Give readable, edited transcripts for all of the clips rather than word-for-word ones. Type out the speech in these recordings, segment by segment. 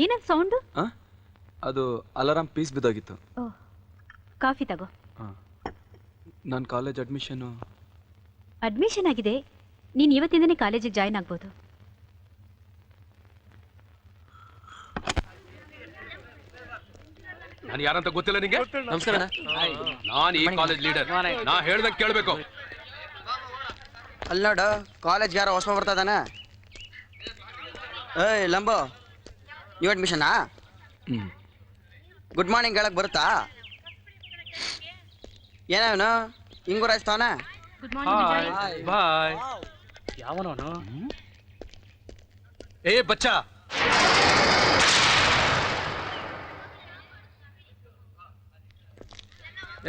ಏನದು ಸೌಂಡ್? ಅದು alarm piece ಬಿದ್ದೋಗಿತ್ತು. Coffee ತಗೋ. ನಾನು ಕಾಲೇಜ್ ಅಡ್ಮಿಷನ್ ಆಗಿದೆ. ನೀನು ಇವತ್ತಿಂದನೇ ಕಾಲೇಜಿಗೆ ಜಾಯ್ನ್ ಆಗ್ಬೋದು. ನಾನು ಯಾರಂತ ಗೊತ್ತಿಲ್ಲ ನಿಂಗೆ? ನಮಸ್ಕಾರ. ನಾನು ಈ ಕಾಲೇಜ್ ಲೀಡರ್. ನಾ ಹೇಳ್ದಂಗೆ ಕೇಳಬೇಕು. ಅಲ್ಲಿ ನೋಡು, ಕಾಲೇಜ್ ಯಾರೋ ಹೊಸ ಬರ್ತಾದಾನ. ಏಯ್ ಲಂಬೋ, ನ್ಯೂ ಅಡ್ಮಿಷನಾ? ಗುಡ್ ಮಾರ್ನಿಂಗ್ ಹೇಳಕ್ ಬರುತ್ತಾ? ಏನೇನು ಹಿಂಗು ರಾಜ್ತಾವನ? ಬಾಯ್. ಯಾವನವನು? ಏ ಬಚ್ಚಾ,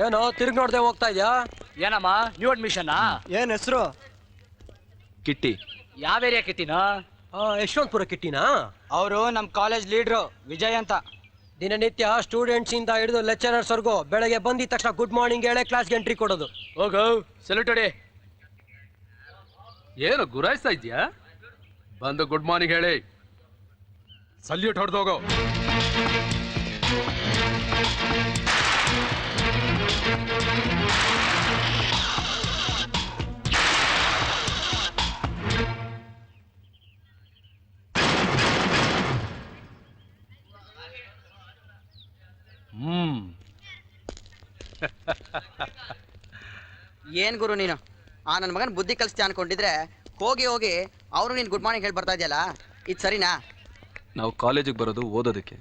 ಏನೋ ತಿರುಗಿ ನೋಡ್ದೆ ಹೋಗ್ತಾ ಇದ್ಯಾ? ಏನಮ್ಮ ನ್ಯೂ ಅಡ್ಮಿಷನ್? ಏನ್ ಹೆಸರು? ಕಿಟ್ಟಿ. ಯಾವ ಏರಿಯಾ ಕಿಟ್ಟಿನ? ಯಶವಂತಪುರ ಕಿಟ್ಟಿನಾ? ಅವರು ನಮ್ ಕಾಲೇಜ್ ಲೀಡ್ರು ವಿಜಯ್ ಅಂತ. ದಿನನಿತ್ಯ ಸ್ಟೂಡೆಂಟ್ಸ್ ಇಂದ ಹಿಡಿದು ಲೆಕ್ಚರರ್ಸ್ ವರ್ಗೂ ಬೆಳಗ್ಗೆ ಬಂದಿದ ತಕ್ಷಣ ಗುಡ್ ಮಾರ್ನಿಂಗ್ ಹೇಳಿ ಕ್ಲಾಸ್ಗೆ ಎಂಟ್ರಿ ಕೊಡೋದು. ಹೋಗೋ ಸೆಲ್ಯೂಟ್. ಏನು ಗುರಾಯಿಸ್ತಾ ಇದ್ಯಾ? ಬಂದು ಗುಡ್ ಮಾರ್ನಿಂಗ್ ಹೇಳಿ ಸಲ್ಯೂಟ್ ಹೊಡೆದೋಗೋ. ಏನ್ ಗುರು ನೀನು ನನ್ನ ಮಗನ ಬುದ್ಧಿ ಕಲಿಸ್ತಿ ಅನ್ಕೊಂಡಿದ್ರೆ ಹೋಗಿ ಹೋಗಿ ಅವರು ನೀನ್ ಗುಡ್ ಮಾರ್ನಿಂಗ್ ಹೇಳಿ ಬರ್ತಾ ಇದೆಯಲ್ಲ, ಇದು ಸರಿನಾ? ನಾವು ಕಾಲೇಜಿಗೆ ಬರೋದು ಓದೋದಕ್ಕೆ.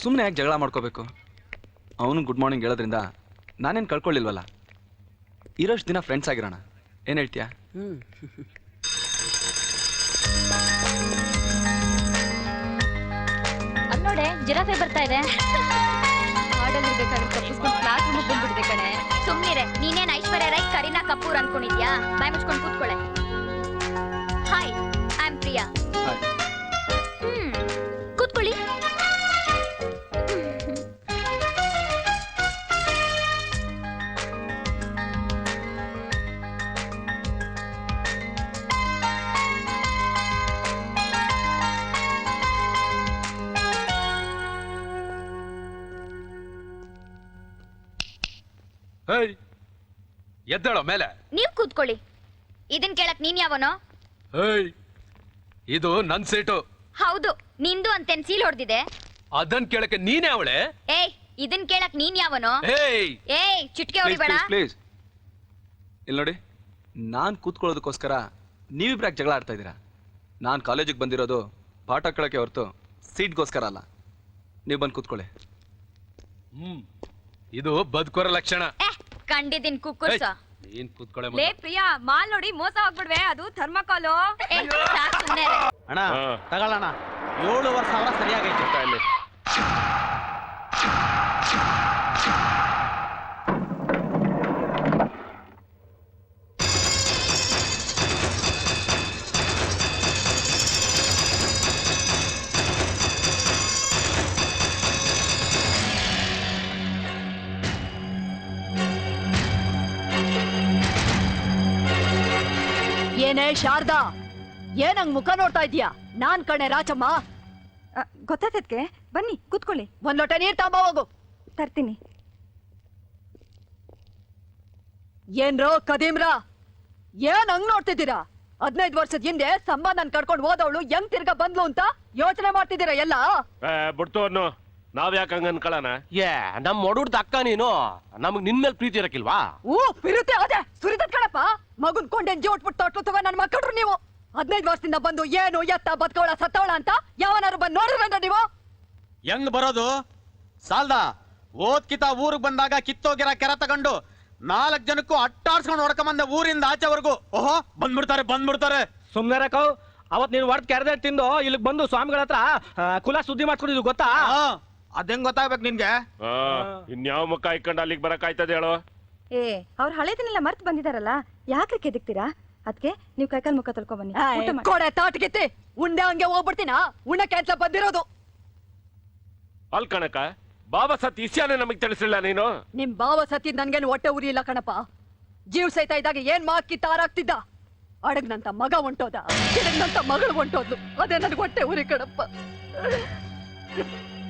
ಸುಮ್ಮನೆ ಯಾಕೆ ಜಗಳ ಮಾಡ್ಕೋಬೇಕು? ಅವನು ಗುಡ್ ಮಾರ್ನಿಂಗ್ ಹೇಳೋದ್ರಿಂದ ನಾನೇನು ಕಳ್ಕೊಳ್ಳಿಲ್ವಲ್ಲ. ಇರೋಷ್ಟು ದಿನ ಫ್ರೆಂಡ್ಸ್ ಆಗಿರೋಣ. ಏನು ಹೇಳ್ತೀಯಾ? ಅಲ್ಲಿ ನೋಡೆ, ಜಿರಾಫೆ ಬರ್ತಾ ಇದೆ. ಕ್ಲಾಸ್ ರೂಮಿಗೆ ಬಂದ್ಬಿಡ್ದೆ ಕಣೆ. ಸುಮ್ಮನಿರೆ. ನೀನೇನ್ ಐಶ್ವರ್ಯ ರೈ ಕರೀನಾ ಕಪೂರ್ ಅನ್ಕೊಂಡಿದ್ಯಾ? ಬಾಯ್ ಮುಚ್ಕೊಂಡು ಕೂತ್ಕೊಳ್ಳೆ. Hi, I am Priya. ಕೂತ್ಕೊಳ್ಳಿ. ಎದ್ದೇಳೋ ಮೇಲೆ. ನೀವ್ ಕೂತ್ಕೊಳ್ಳಿ. ಇದನ್ ಕೇಳಕ್ ನೀನ್ ಯಾವನೋ? ಇದು ನನ್ ಸೀಟು. ಹೌದು, ನಿಂದು ಅಂತೇನ್ ಸೀಲ್ ಹೊಡೆದಿದೆ. ಅದನ್ ಕೇಳಕ್ಕೆ ನೀನೇ ಅವಳೆ? ಏಯ್, ಇದನ್ ಕೇಳಕ್ ನೀನ್ ಯಾವನೋ? ಏಯ್, ಚಿಟ್ಕೆ ಹೊಡಿಬೇಡ. ಪ್ಲೀಸ್. ಇಲ್ಲಿ ನೋಡಿ, ನಾನು ಕೂತ್ಕೊಳ್ಳೋದಕ್ಕೋಸ್ಕರ ನೀವಿಬ್ರು ಯಾಕೆ ಜಗಳ ಆಡ್ತಾ ಇದ್ದೀರಾ? ನಾನು ಕಾಲೇಜಿಗೆ ಬಂದಿರೋದು ಪಾಠ ಕೇಳೋಕ್ಕೆ ಹೊರತು ಸೀಟ್ಗೋಸ್ಕರ ಅಲ್ಲ. ನೀವು ಬಂದು ಕೂತ್ಕೊಳ್ಳಿ. ಇದು ಬದುಕೋರ ಲಕ್ಷಣ. ಕಂಡಿದ್ದೀನ್ ಕುಕ್ಕುರ್ಸ. ನೀನ್ ಕೂತ್ಕೊಳ್ಳೆ. ಲೇ ಪ್ರಿಯಾ, ಮಾಲ್ ನೋಡಿ ಮೋಸ ಆಗ್ಬಿಡ್ವೆ. ಅದು ಥರ್ಮಕಾಲು. ಅಣ್ಣ ತಗೊಳ್ಳೋಣ. 7,500 ಸರಿಯಾಗೈತೆ. ಏನೇ ಶಾರದಾ, ಏನಂಗ್ ಮುಖ ನೋಡ್ತಾ ಇದೀಯಾ? ನಾನ್ ಕಣೆ ರಾಚಮ್ಮ. ಗೊತ್ತಾತದ್ಕೆ, ಬನ್ನಿ ಕೂತ್ಕೊಳ್ಳಿ. ಒಂದ್ ಲೋಟ ನೀರ್ ತಾಂಬ ಹೋಗು. ತರ್ತೀನಿ. ಏನ್ರೋ ಕದೀಮ್ರ, ಏನ್ ಹಂಗ್ ನೋಡ್ತಿದ್ದೀರಾ? 15 ವರ್ಷದ ಹಿಂದೆ ಸಂಬಂಧನ್ ಕರ್ಕೊಂಡು ಹೋದವಳು ಹೆಂಗ್ ತಿರ್ಗಾ ಬಂದ್ಲು ಅಂತ ಯೋಚನೆ ಮಾಡ್ತಿದ್ದೀರಾ ಎಲ್ಲ? ಬಿಡ್ತೋರ್ನು ನಾವ್ ಯಾಕೆ ಹಂಗ ಅನ್ಕೊಳ್ಳೋಣ? ನಮ್ ಮೊಡುಡ್ದ ಅಕ್ಕ ನೀನು, ನಮಗ್ ನಿನ್ ಮೇಲೆ ಪ್ರೀತಿ ಇರಕ್ಕಿಲ್ವಾ? ಪಿರುತೆ ಅದೇ ಸುರಿದದ್ ಕಣಪ್ಪ. ಮಗುನ್ ಕೊಂಡೇನ್ ಜೋಟ್ಬಿಟ್ಟು ತೊಟ್ಲು ನನ್ ಮಕ್ಕಳ್ರು ನೀವು. 15 ವರ್ಷದಿಂದ ಬಂದು ಏನು ಎತ್ತ ಬದ್ಕವಳ ಸತ್ತವಳ ಅಂತ ಯಾವನಾರು ಬಂದ್ ನೋಡಿದ್ರಂತ ನೀವು? ಹೆಂಗ್ ಬರೋದು? ಸಾಲ್ದ ಓದ್ಕಿತ ಊರಿಗೆ ಬಂದಾಗ ಕಿತ್ತೋಗಿರ ಕೆರ ತಗೊಂಡು 4 ಜನಕ್ಕೂ ಅಟ್ಟಾಡ್ಸ್ಕೊಂಡು ಹೊಡ್ಕೊಂಬಂದ ಊರಿಂದ ಆಚೆವರೆಗೂ. ಓಹೋ, ಬಂದ್ಬಿಡ್ತಾರೆ. ಸುಮ್ನೆ ರಕವ್, ಅವತ್ ನೀನ್ ಹೊಡೆದ್ ಕೆರೆದ ತಿಂದು ಇಲ್ಲಿಗೆ ಬಂದು ಸ್ವಾಮಿಗಳ ಹತ್ರ ಕುಲ ಸುದ್ದಿ ಮಾಡ್ಕೊಂಡಿದ್ದು ಗೊತ್ತಾ? ಅದೇಂಗ್ ಗೊತ್ತಾಗ್ಬೇಕು ನಿನ್ಗೆ? ಇನ್ಯಾವ ಮುಖ ಇಕ್ಕೊಂಡು ಅಲ್ಲಿಗೆ ಬರಕ್ ಆಯ್ತದ ಹೇಳು? ಅವ್ರ ಹಳೆದನ್ನೆಲ್ಲ ಮರ್ತು ಬಂದಿದಾರಲ್ಲ, ಯಾಕೆ ಕೆದಕ್ತೀರಾ? ಅದಕ್ಕೆ ನೀವು ಕೈಕಾಲ್ ಮುಖ ತೊಳ್ಕೊ ಬನ್ನಿ ಊಟ ಮಾಡಿ. ಕೊಡೆ ತಾಟ್ಗಿತ್ತಿ ಉಂಡೆ ಹಂಗೆ ಹೋಗ್ಬಿಡ್ತೀನ ಉಣ್ಣಕ್ಕೆ ಅಂತ ಬಂದಿರೋದು. ಅಲ್ ಕಣಕ ಬಾಬಾ ಸತ್ ಇಸ್ಯಾನೆ ನಮಗ್ ತಿಳಿಸಿಲ್ಲ ನೀನು. ನಿಮ್ ಬಾವ ಸತಿ ನನ್ಗೇನು ಹೊಟ್ಟೆ ಉರಿ ಇಲ್ಲ ಕಣಪ್ಪ. ಜೀವ್ ಸಹಿತ ಇದ್ದಾಗ ಏನ್ ಮಾಕಿ ತಾರಾಗ್ತಿದ್ದ. ಅಡಗ್ನಂತ ಮಗ ಹೊಂಟೋದ, ಗಿಡಗ್ನಂತ ಮಗಳು ಹೊಂಟೋದ್ಲು. ಅದೇ ನನ್ಗೆ ಹೊಟ್ಟೆ ಉರಿ ಕಣಪ್ಪ.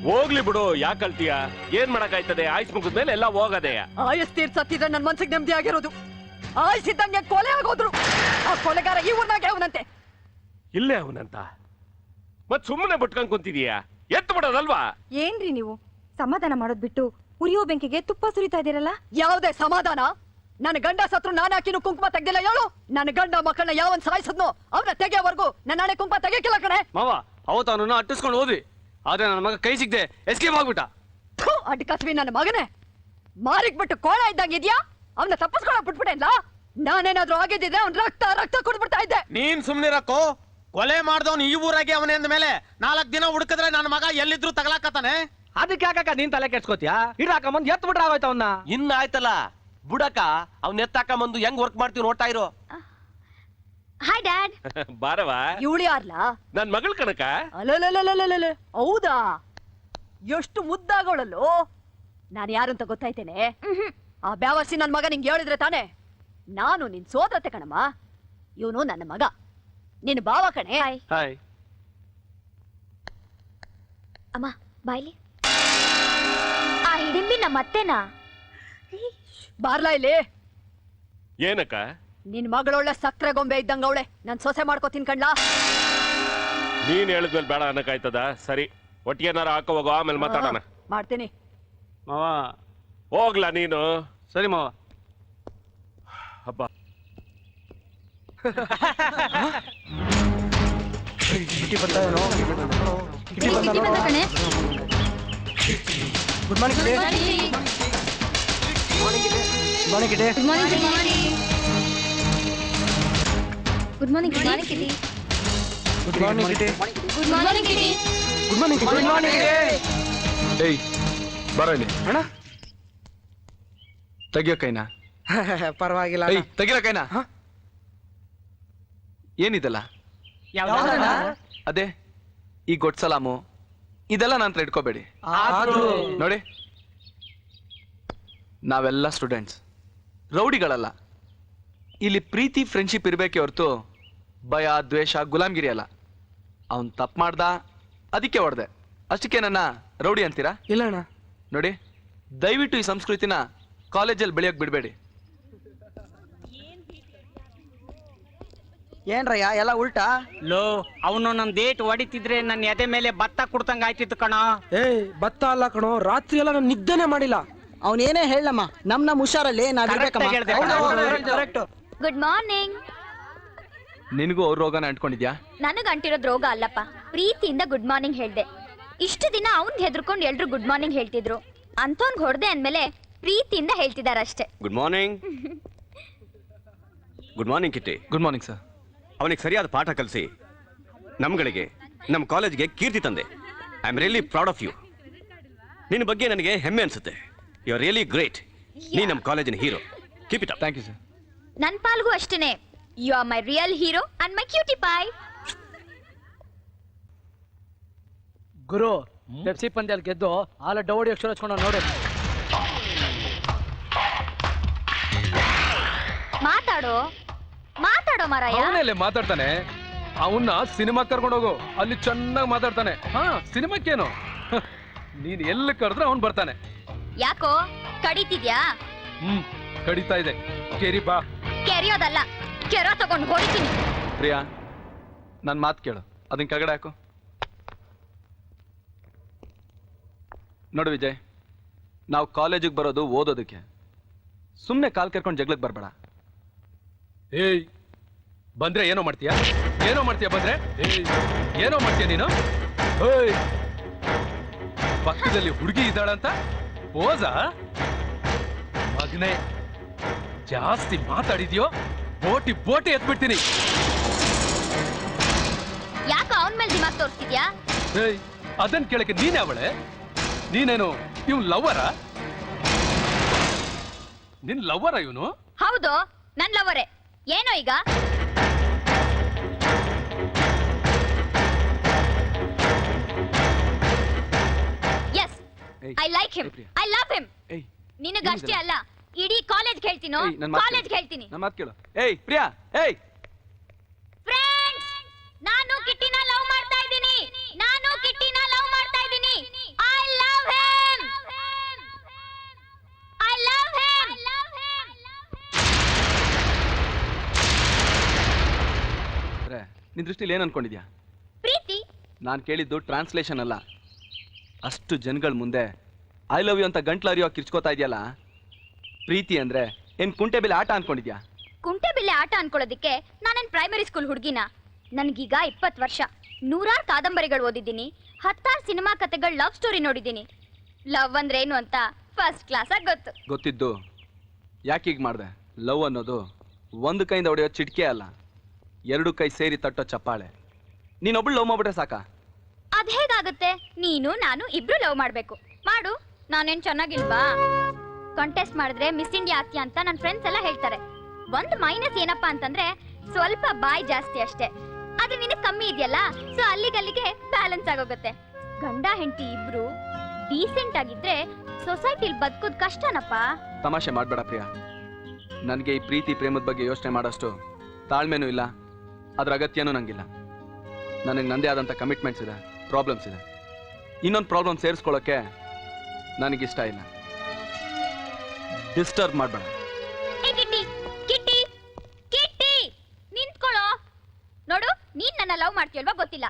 ಹೋಗ್ಲಿ ಬಿಡು, ಯಾಕೆ ಅಳ್ತೀಯ? ಏನ್ ಮಾಡಕ್ಕಾಯ್ತದೆ? ಆಯ್ಸ್ ಮುಗಿದ ಮೇಲೆ ಎಲ್ಲ ಹೋಗದೆ. ಆಯಸ್ ತೀರ್ ಸತ್ತಿದ್ರೆ ನನ್ ಮನ್ಸಿಗೆ ನೆಮ್ಮದಿ ಆಗಿರೋದು. ಆಯ್ಸಿದ್ದಂಗೆ ಕೊಲೆ ಆಗೋದ್ರು. ಆ ಕೊಲೆಗಾರ ಈ ಊರ್ನಾಗೆ ಅವನಂತೆ. ಇಲ್ಲೇ ಅವನಂತ ಮತ್ ಸುಮ್ಮನೆ ಬಿಟ್ಕೊಂಡ್ ಕುಂತಿದೀಯ? ಎತ್ತು ಬಿಡೋದಲ್ವಾ? ಏನ್ರಿ ನೀವು ಸಮಾಧಾನ ಮಾಡೋದ್ ಬಿಟ್ಟು ಉರಿಯೋ ಬೆಂಕಿಗೆ ತುಪ್ಪ ಸುರಿತಾ ಇದೀರಲ್ಲ. ಯಾವ್ದೇ ಸಮಾಧಾನ? ನನ್ನ ಗಂಡ ಸತ್ರು ನಾನು ಹಾಕಿನು ಕುಂಕುಮ ತೆಗ್ದಿಲ್ಲ ಹೇಳು. ನನ್ನ ಗಂಡ ಮಕ್ಕಳನ್ನ ಯಾವನ್ ಸಾಯಿಸದ್ನೋ ಅವನ ತೆಗೆಯವರೆಗೂ ನನ್ನ ಹಣೆ ಕುಂಕುಮ ತೆಗಿಯಕ್ಕಿಲ್ಲ ಕಣೆ. ಮಾವ ಅವತ್ತು ಅವನನ್ನ ಅಟ್ಟಿಸ್ಕೊಂಡು ಹೋದ್ವಿ, ಆದ್ರೆ ನನ್ನ ಮಗ ಕೈ ಸಿಗದೆ ಎಸ್ಕೇಪ್ ಆಗ್ಬಿಟ್ಟ. ಅಡ್ಕಸ್ವಿ ನನ್ನ ಮಗನೇ, ಮಾರಿಕ್ ಬಿಟ್ಟು ಕೋಳ ಇದ್ದಂಗ ಇದ್ಯಾ? ಅವನ್ನ ತಪ್ಪಿಸ್ಕೊಳಕ್ ಬಿಟ್ಬಿಟ್ಟೆಲ್ಲ. ನಾನೇನಾದ್ರೂ ಆಗಿದ್ದಿದ್ರೆ ಅವ್ನ ರಕ್ತ ರಕ್ತ ಕುಡ್ಬಿಡ್ತಾ ಇದ್ದೆ. ನೀನ್ ಸುಮ್ನಿರಕ್ಕೋ. ಕೊಲೆ ಮಾಡ್ದವ್ನು ಈ ಊರಾಗೆ ಅವನೇ ಅಂದ ಮೇಲೆ 4 ದಿನ ಹುಡುಕಿದ್ರೆ ನನ್ನ ಮಗ ಎಲ್ಲಿದ್ರು ತಗಲಾಕತಾನೆ. ಅದಕ್ಕೆ ಯಾಕ ನೀನ್ ತಲೆ ಕೆಡ್ಸ್ಕೊತೀಯ? ಹಿಡಾಕ ಮುಂದ್ ಎತ್ ಬಿಟ್ರ ಆಗೋಯ್ತ ಅವನ್ನ. ಇನ್ನ ಆಯ್ತಲ್ಲ ಬುಡಕ ಅವ್ನ ಎತ್ತಾಕ ಬಂದು ಹೆಂಗ್ ವರ್ಕ್ ಮಾಡ್ತೀವಿ ನೋಡ್ತಾ ಇರೋ. Hi dad. ಬಾರವಾ, ಇವಳಿ ಯಾರ್ಲಾ? ನನ್ ಮಗಳ್ ಕಣಕ. ಅಲ್ಲಲ್ಲ ಹೌದಾ? ಎಷ್ಟು ಮುದ್ದಾಗೋಳಲ್ಲೋ. ನಾನು ಯಾರು ಅಂತ ಗೊತ್ತಾಯ್ತೇನೆ. ಆ ಬ್ಯಾವರ್ಸಿ ನನ್ ಮಗ ನಿಂಗೆ ಹೇಳಿದ್ರೆ ತಾನೆ. ನಾನು ನಿನ್ ಸೋದರತೆ ಕಣಮ್ಮ. ಇವನು ನನ್ನ ಮಗ, ನಿನ್ ಬಾವ ಕಣೆ. ಹಾಯ್. ಅಮ್ಮ ಬಾಯ್ಲಿ. ಆ ಹಿಡಿಂಬಿ ನಮ್ಮ ಅತ್ತೆನಾ? ಬಾರ್ಲಾ ಇಲ್ಲಿ. ಏನಕ್ಕ? ನಿನ್ ಮಗಳೊಳ್ಳೆ ಸಕ್ರೆ ಗೊಂಬೆ ಇದ್ದಂಗ ಅವಳೆ. ನನ್ ಸೊಸೆ ಮಾಡ್ಕೋತೀನಿ ಕಣ್ಲಾ. ನೀನ್ ಹೇಳಿದ್ಮೇಲೆ ಬೇಡ ಅನ್ನಕ್ಕಾಯ್ತದ? ಸರಿ, ಒಟ್ಟಿಗೆ ಏನಾರ ಹಾಕೋ ಹೋಗೋ, ಆಮೇಲೆ ಮಾತಾಡೋಣ. ಮಾಡ್ತೀನಿ. ಮಾವ ಹೋಗ್ಲಾ ನೀನು? ಸರಿ ಮಾವ. ಹಬ್ಬ ಕಣೆ. Good morning Kitty. Good morning Kitty. Good morning Kitty. Good morning Kitty. Good morning Kitty. Good morning. Good morning Kitty. ಏಯ್ ಬರೋ ಇಲ್ಲಿ. ಅಣ್ಣ ತೆಗಿಯೋ ಕೈನಾ. ಪರವಾಗಿಲ್ಲ. ಏಯ್ ತೆಗಿಯೋ ಕೈನಾ. ಏನಿದೆಲ್ಲ? ಅದೇ ಈ ಗೊಡ್ಸಲಾಮು ಇದೆಲ್ಲ ನನ್ನ ಹತ್ರ ಇಟ್ಕೋಬೇಡಿ. ನೋಡಿ, ನಾವೆಲ್ಲ ಸ್ಟೂಡೆಂಟ್ಸ್, ರೌಡಿಗಳಲ್ಲ. ಇಲ್ಲಿ ಪ್ರೀತಿ ಫ್ರೆಂಡ್ಶಿಪ್ ಇರ್ಬೇಕೆ ಹೊರತು ಭಯ ದ್ವೇಷ ಗುಲಾಮ್ಗಿರಿ ಅಲ್ಲ. ಅವನ್ ತಪ್ಪು ಮಾಡ್ದ, ಅದಕ್ಕೆ ಹೊಡೆದೆ, ಅಷ್ಟಕ್ಕೆ ನನ್ನ ರೌಡಿ ಅಂತೀರಾ? ಇಲ್ಲ ಅಣ್ಣ. ನೋಡಿ, ದಯವಿಟ್ಟು ಈ ಸಂಸ್ಕೃತಿನ ಕಾಲೇಜಲ್ಲಿ ಬೆಳೆಯೋಕೆ ಬಿಡಬೇಡಿ. ಏನ್ರಯ್ಯ ಎಲ್ಲ ಉಲ್ಟಾ? ಲೋ ಅವನು ನನ್ ಡೇಟ್ ಹೊಡಿತಿದ್ರೆ ನನ್ನ ಎದೆ ಮೇಲೆ ಭತ್ತ ಕುಡ್ತಂಗ ಆಯ್ತಿತ್ತು ಕಣ. ಭತ್ತ ಅಲ್ಲ ಕಣೋ, ರಾತ್ರಿ ಎಲ್ಲ ನಾನು ನಿದ್ದೆನೆ ಮಾಡಿಲ್ಲ. ಅವನೇನೇ ಹೇಳಮ್ಮ, ನಮ್ ಹುಷಾರಲ್ಲಿ ಗುಡ್ ಮಾರ್ನಿಂಗ್. ನಿನಗೂ ಅವ್ರ ರೋಗನ ಅಂಟ್ಕೊಂಡಿದ್ಯಾ? ನನಗ್ ಅಂಟಿರೋದ್ ರೋಗ ಅಲ್ಲಪ್ಪ, ಪ್ರೀತಿಯಿಂದ ಗುಡ್ ಮಾರ್ನಿಂಗ್ ಹೇಳ್ದೆ. ಇಷ್ಟು ದಿನ ಅವ್ನ್ಗೆ ಹೆದರ್ಕೊಂಡು ಎಲ್ರು ಗುಡ್ ಮಾರ್ನಿಂಗ್ ಹೇಳ್ತಿದ್ರು. ಅಂತವ್ನ್ಗೆ ಹೊಡೆದೆ ಅಂದ್ಮೇಲೆ ಪ್ರೀತಿಯಿಂದ ಹೇಳ್ತಿದಾರಷ್ಟೇ. Good morning. Good morning Kitty. Good morning sir. ಅವನಿಗೆ ಸರಿಯಾದ ಪಾಠ ಕಲಿಸಿ ನಮ್ಗಳಿಗೆ ನಮ್ಮ ಕಾಲೇಜ್ಗೆ ಕೀರ್ತಿ ತಂದೆ. I am really proud of you. ನಿನ್ನ ಬಗ್ಗೆ ನನಗೆ ಹೆಮ್ಮೆ ಅನ್ಸುತ್ತೆ. You are really great. ನೀ ನಮ್ಮ ಕಾಲೇಜಿನ hero. Keep it up. Thank you sir. ನನ್ ಪಾಲ್ಗೂ ಅಷ್ಟೇನೆ. You are my real hero and my cutie pie. ಗುರು ಪೆಪ್ಸಿ ಪಂದ್ಯಲ್ಲಿ ಗೆದ್ದು ಆಲ ಡೌಡಿ ಅಕ್ಷರ ಹಚ್ಕೊಂಡ ನೋಡಿ. ಮಾತಾಡೋ ಮಾತಾಡೋ ಮಾರಾಯ. ಅವನಲ್ಲೇ ಮಾತಾಡ್ತಾನೆ. ಅವನ್ನ ಸಿನಿಮಾ ಕರ್ಕೊಂಡು ಹೋಗು, ಅಲ್ಲಿ ಚೆನ್ನಾಗಿ ಮಾತಾಡ್ತಾನೆ. ಹಾ, ಸಿನಿಮಾಕ್ಕೇನು, ನೀನ್ ಎಲ್ಲಿ ಕರೆದ್ರೆ ಅವನ್ ಬರ್ತಾನೆ. ಯಾಕೋ ಕಡಿತಿದ್ಯಾ? ಕಡಿತಾ ಇದೆ. ಕೇರಿ ಬಾ. ಕೆರಿಯೋದಲ್ಲ, ಕೆರೋ ತಗೊಂಡು ಹೊಡಿತೀನಿ. ಪ್ರಿಯಾ, ನನ್ನ ಮಾತು ಕೇಳು, ಅದನ್ನ ಕೆಳಗಡೆ ಹಾಕು. ನೋಡು ವಿಜಯ್, ನಾವು ಕಾಲೇಜಿಗೆ ಬರೋದು ಓದೋದಕ್ಕೆ. ಸುಮ್ಮನೆ ಕಾಲ್ ಕರ್ಕೊಂಡು ಜಗಳಕ್ಕೆ ಬರಬೇಡ. ಏಯ್, ಬಂದ್ರೆ ಏನೋ ಮಾಡ್ತೀಯಾ? ಏನೋ ಮಾಡ್ತೀಯ ಬಂದ್ರೆ? ಏನೋ ಮಾಡ್ತೀಯ ನೀನು? ಏಯ್, ಪಕ್ಕದಲ್ಲಿ ಹುಡುಗಿ ಇದ್ದಾಳಂತ ಓಜಾ ಮಗನೇ, ಜಾಸ್ತಿ ಮಾತಾಡಿದ್ಯೋ ಬೋಟಿ ಬೋಟಿ ಎತ್ಬಿಡ್ತೀನಿ. ಯಾಕೋ ಅವನ ಮೇಲೆ ದಿಮಾಗ್ ತೋರಿಸ್ತಿದ್ಯಾ? ಏಯ್, ಅದನ್ ಕೇಳಕ್ಕೆ ನೀನೇ ಅವಳೆ? ನೀನೇನು ಇವ್ನ್ ಲವ್ವರ? ನಿನ್ ಲವ್ವರ ಇವನು? ಹೌದು, ನನ್ ಲವರೇ. ಏನೋ ಈಗ ಏಯ್. ಐ ಲೈಕ್ ಹಿಮ್ ಏಯ್, ಪ್ರಿಯಾ. ಐ ಲವ್ ಹಿಮ್ ಏಯ್ ನಿನಗಷ್ಟೇ ಅಲ್ಲ ಇಡೀ ಕಾಲೇಜ್ ಹೇಳ್ತೀನೋ ಏಯ್, ನನ್ ಮಾತ್ ಕಾಲೇಜ್ ಕೇಳು. ಹೇಳ್ತೀನಿ ನನ್ನ ಮಾತು ಕೇಳು. ಏಯ್ ಪ್ರಿಯಾ, ಏಯ್ ಫ್ರೆಂಡ್ಸ್ ನಾನು ಕಿಟ್ಟಿನ ಲವ್ ಮಾಡ್ತಾ ಇದ್ದೀನಿ ಐ ಲವ್ ಹಿಮ್ ಅರೆ, ನಿನ್ ದೃಷ್ಟಿಲಿ ಏನ್ ಅನ್ಕೊಂಡಿದ್ಯಾ? ಪ್ರೀತಿ ನಾನು ಕೇಳಿದ್ದು ಟ್ರಾನ್ಸ್ಲೇಷನ್ ಅಲ್ಲ. ಅಷ್ಟು ಜನಗಳ ಮುಂದೆ ಐ ಲವ್ ಯು ಅಂತ ಗಂಟ್ಲು ಅರಿಯೋ ಕಿರ್ಚ್ಕೋತಾ ಇದೆಯಲ್ಲ, ಪ್ರೀತಿ ಅಂದ್ರೆ ಏನ್ ಕುಂಟೆ ಬೆಲೆ ಆಟ ಅನ್ಕೊಂಡಿದ್ಯಾ? ಕುಂಟೆಬಿಲ್ಲೆ ಆಟ ಅನ್ಕೊಳ್ಳೋದಿಕ್ಕೆ ನಾನೇನ್ ಪ್ರೈಮರಿ ಸ್ಕೂಲ್ ಹುಡುಗಿನ? ನನ್ಗೀಗ 20 ವರ್ಷ, 100 ಕಾದಂಬರಿಗಳು ಓದಿದ್ದೀನಿ, 10 ಸಿನಿಮಾ ಕಥೆಗಳ ಲವ್ ಸ್ಟೋರಿ ನೋಡಿದ್ದೀನಿ. ಲವ್ ಅಂದ್ರೆ ಏನು ಅಂತ ಫಸ್ಟ್ ಕ್ಲಾಸ್ ಆಗಿ ಗೊತ್ತು. ಗೊತ್ತಿದ್ದು ಯಾಕೆ ಹೀಗೆ ಮಾಡಿದೆ? ಲವ್ ಅನ್ನೋದು ಒಂದು ಕೈಯಿಂದ ಹೊಡೆಯೋ ಚಿಟಿಕೆ ಅಲ್ಲ, 2 ಕೈ ಸೇರಿ ತಟ್ಟೋ ಚಪ್ಪಾಳೆ. ನೀನೊಬ್ಳು ಲವ್ ಮಾಡ್ಬಿಟ್ರೆ ಸಾಕ? ಅದ್ ಹೇಗಾಗುತ್ತೆ? ನೀನು ನಾನು ಇಬ್ರು ಲವ್ ಮಾಡ್ಬೇಕು. ಮಾಡು, ನಾನೇನ್ ಚೆನ್ನಾಗಿಲ್ವಾ? ಕಾಂಟೆಸ್ಟ್ ಮಾಡಿದ್ರೆ ಮಿಸ್ ಇಂಡಿಯಾ ಆಗ್ತೀಯ ಅಂತ ನನ್ನ ಫ್ರೆಂಡ್ಸ್ ಎಲ್ಲ ಹೇಳ್ತಾರೆ. ಒಂದು ಮೈನಸ್ ಏನಪ್ಪಾ ಅಂತಂದ್ರೆ ಸ್ವಲ್ಪ ಬಾಯ್ ಜಾಸ್ತಿ ಅಷ್ಟೇ. ಆದ್ರೆ ನಿನಗೆ ಕಮ್ಮಿ ಇದೆಯಲ್ಲ, ಸೊ ಅಲ್ಲಿಗಲ್ಲಿಗೆ ಬ್ಯಾಲೆನ್ಸ್ ಆಗೋಗುತ್ತೆ. ಗಂಡ ಹೆಂಡತಿ ಇಬ್ರು ಡೀಸೆಂಟ್ ಆಗಿದ್ರೆ ಸೊಸೈಟಿಲಿ ಬದುಕೋದ್ ಕಷ್ಟನಪ್ಪ. ತಮಾಷೆ ಮಾಡಬೇಡ ಪ್ರಿಯಾ. ನನಗೆ ಈ ಪ್ರೀತಿ ಪ್ರೇಮದ ಬಗ್ಗೆ ಯೋಚನೆ ಮಾಡೋಷ್ಟು ತಾಳ್ಮೆನೂ ಇಲ್ಲ, ಅದ್ರ ಅಗತ್ಯನೂ ನಂಗಿಲ್ಲ. ನನಗೆ ನಂದೇ ಆದಂಥ ಕಮಿಟ್ಮೆಂಟ್ಸ್ ಇದೆ, ಪ್ರಾಬ್ಲಮ್ಸ್ ಇದೆ. ಇನ್ನೊಂದು ಪ್ರಾಬ್ಲಮ್ ಸೇರಿಸ್ಕೊಳ್ಳೋಕ್ಕೆ ನನಗಿಷ್ಟ ಇಲ್ಲ. ಡಿಸ್ಟರ್ಬ್ ಮಾಡಬೇಡ. ಏ ಕಿಟ್ಟಿ ಕಿಟ್ಟಿ ಕಿಟ್ಟಿ ನಿಂತ್ಕೊಳ್ಳೋ. ನೋಡು, ನೀನ್ ನನ್ನ ಲವ್ ಮಾಡ್ತೀಯಲ್ವಾ ಗೊತ್ತಿಲ್ಲ,